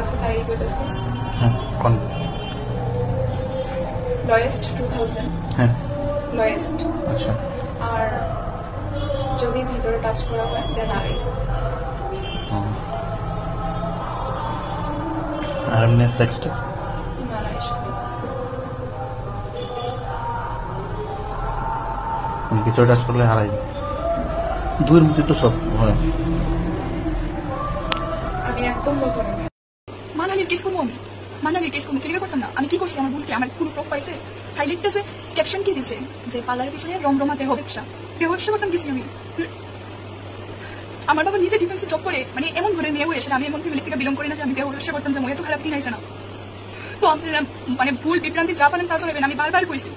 আছে তাই বলতেছি। হ্যাঁ কোন লয়েস্ট 2000। হ্যাঁ লয়েস্ট। আচ্ছা আর যদি ভিতরে টাচ করা হয় দেন আড়াই। আর এমনি সেক্স টেক্স না না এসব ভিতরে টাচ করলে হারাই দুইয়ের মধ্যে তো সব হয়। আমি একদম নতুন। মানালির কেস করবো আমি, মানালির কেস করবো ক্লিয়ার করতাম না। আমি কি করছি আমার বোনকে, আমার পুরো প্রুফ পাইছে। হাইলাইটটা যে ক্যাপশন কি দিছে যে পার্লারের পিছনে রমরমা দেহ ব্যবসা করতাম গেছি আমি। আমার বাবা নিজে ডিফেন্সে জব করে, মানে এমন ঘরে মেয়ে হয়েছে আমি এমন ফ্যামিলি থেকে বিলং করি না যে আমি দেহ ব্যবসা করতাম, যে এত খারাপ দিন আইসে না। তো আপনারা মানে ভুল বিভ্রান্তি যা পারেন তা চলবেন। আমি বারবার কইছি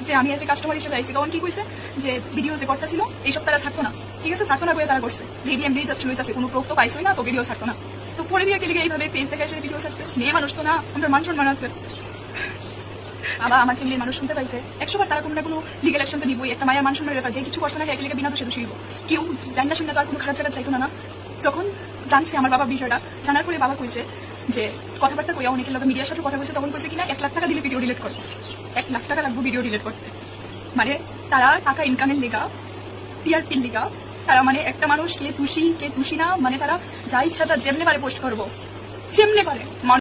যে আমি এসে কাস্টমার হিসেবে আইসি, তখন কি কইছে যে ভিডিও যে করতে ছিল এইসব তারা ছাড়তো না, ঠিক আছে ছাড়তো না বলে তারা করছে যে এডিএম জাস্ট লইতাছে, কোনো প্রুফ তো পাইছই না, তো ভিডিও ছাড়তো না। তো পরে দিয়ে গেলে এইভাবে ফেস দেখা এসে ভিডিও ছাড়ছে। মেয়ে মানুষ তো না, আমার মান সম্মান আছে। আবার আমার ফ্যামিলির মানুষ শুনতে পাইছে 100 বার, তারা কোনো না কোনো লিগেল অ্যাকশন তো নিবই। একটা মায়ের মান সম্মানের ব্যাপার, যে কিছু করছে না একে বিনা দোষে দোষী হইব। কেউ জানি না শুনে তো আর কোনো খারাপ জায়গা চাইতো না। যখন জানছে আমার বাবা বিষয়টা, জানার পরে বাবা কইছে যে কথাবার্তা কইয়া অনেকের লোক মিডিয়ার সাথে কথা কইছে, তখন কইছে কিনা 1 লাখ টাকা দিলে ভিডিও ডিলিট করবে, 1 লাখ টাকা লাগবে ভিডিও ডিলিট করতে। মানে তারা টাকা ইনকামের লেগা, টিআরপির লেগা তারা মানে একটা মানুষ কে তুষি কে তুষি না, মানে তারা যা ইচ্ছা তা যেমনে পারে পোস্ট করবো, যেমনে পারে।